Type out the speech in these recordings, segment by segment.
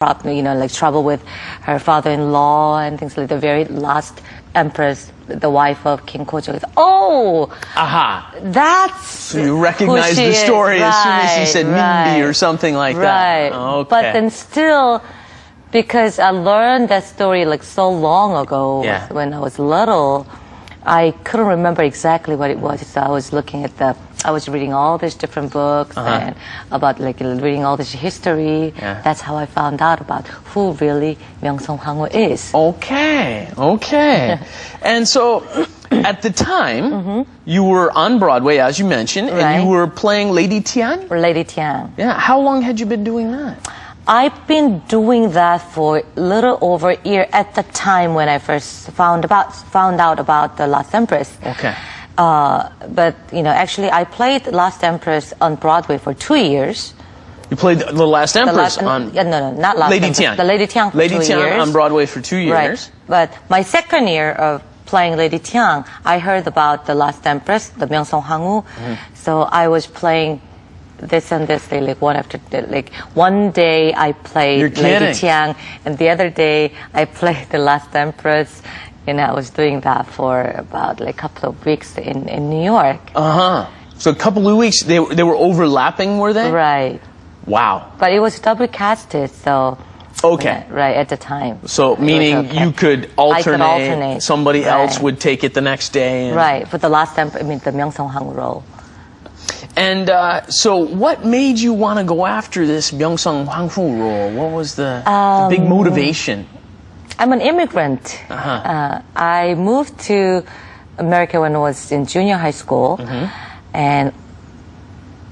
like trouble with her father-in-law and things like the very last empress, the wife of King Kojo. Oh, aha! That's so you recognize the story as soon as he said Mindy or something like that. Right. Okay. But then still, because I learned that story like so long ago when I was little, I couldn't remember exactly what it was. So I was I was reading all these different books and about reading all this history. Yeah. That's how I found out about who really Myeong-sung Hwang-woo is. Okay. And so, at the time, you were on Broadway, as you mentioned, and you were playing Lady Tian? Lady Tian. Yeah. How long had you been doing that? I've been doing that for a little over a year at the time when I first found out about the Last Empress. Okay. But, actually I played Last Empress on Broadway for 2 years. You played The Last Empress on... No, not Last Lady Empress. Tian. The Lady Tian for 2 years. Lady Tian on Broadway for 2 years. Right. But my second year of playing Lady Tian, I heard about the Last Empress, the Myeong-sung Hwang-woo. So I was playing this and this day, one after one day I played Lady Tian, and the other day I played the Last Empress, and I was doing that for about a couple of weeks in New York. So a couple of weeks, they were overlapping, were they? Right. Wow. But it was double casted, so. Okay. Right, at the time. So meaning you could alternate. I could alternate. Somebody else would take it the next day. Right, for the Last Empress, the Myeong-sung Hwang role. And so what made you want to go after this Myeong-sung Hwang-woo role? What was the big motivation? I'm an immigrant. I moved to America when I was in junior high school. And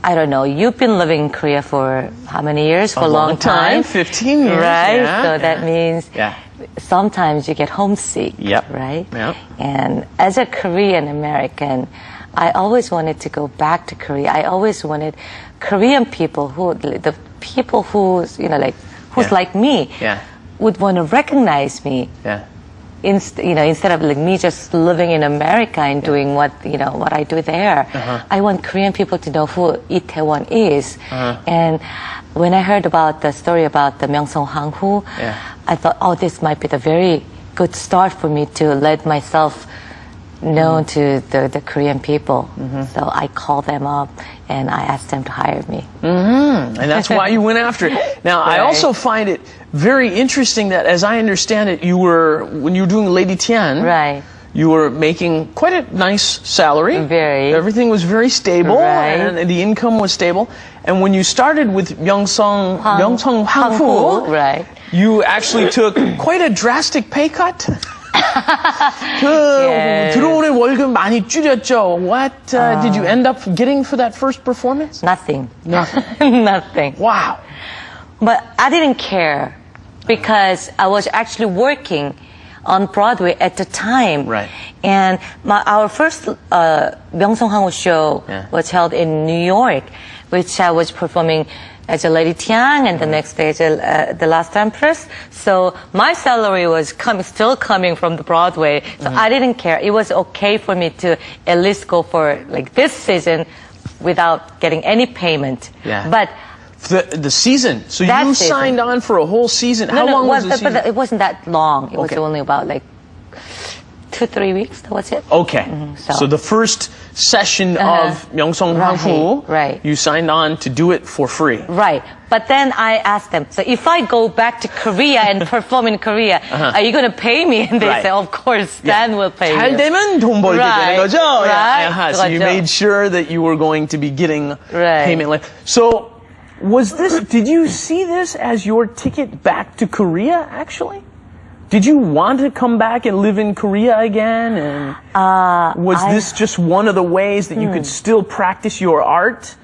I don't know, you've been living in Korea for how many years? For a long time. 15 years. Right? Yeah, so that means sometimes you get homesick. Yep. Right? Yep. And as a Korean American, I always wanted to go back to Korea. I always wanted Korean people the people who's like me would want to recognize me. Yeah. Instead of me just living in America and doing what I do there, I want Korean people to know who Itaewon is. And when I heard about the story about the Myeong-sung Hwang-woo, I thought, this might be the very good start for me to let myself known to the Korean people. So I called them up and I asked them to hire me. And that's why you went after it. Now, I also find it very interesting that, as I understand it, when you were doing Lady Tian, you were making quite a nice salary. Very. Everything was very stable, and the income was stable. And when you started with Myeong-sung Hwang-woo, you actually took quite a drastic pay cut. 들어오는 월급 많이 줄였죠. What did you end up getting for that first performance? Nothing. Nothing. Nothing. Wow. But I didn't care because I was actually working on Broadway at the time. Right. And our first Myeong-sung Hwang-woo show was held in New York, which I was performing as a Lady Tian, and the next day as the Last Empress. So my salary was still coming from the Broadway. So I didn't care. It was okay for me to at least go for this season without getting any payment. Yeah. But the season. So you signed on for a whole season. How long was the season? But it wasn't that long. It was only about 2-3 weeks. That was it. Okay. So the first session of Myeong-sung Hwang-woo, you signed on to do it for free. Right. But then I asked them, so if I go back to Korea and perform in Korea, are you going to pay me? And they said, of course, Dan will pay 잘 you. 되면 돈 벌게 되는 거죠? Right. So you made sure that you were going to be getting payment. So did you see this as your ticket back to Korea, actually? Did you want to come back and live in Korea again? And was this just one of the ways that you could still practice your art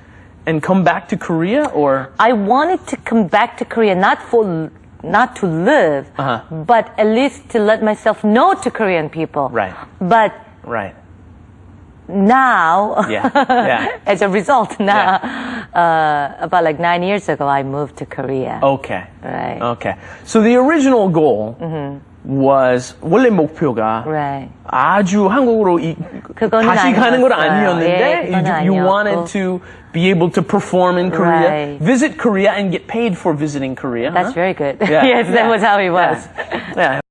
and come back to Korea, or? I wanted to come back to Korea not to live, but at least to let myself know to Korean people. Right. But now, as a result, about 9 years ago, I moved to Korea. Okay. Right. Okay. So the original goal was 원래 목표가 Right. 아주 한국으로 다시 가는 건 아니었는데 you wanted to be able to perform in Korea, Right. visit Korea and get paid for visiting Korea. That's very good. Yeah. Yes, that was how it was. Yeah.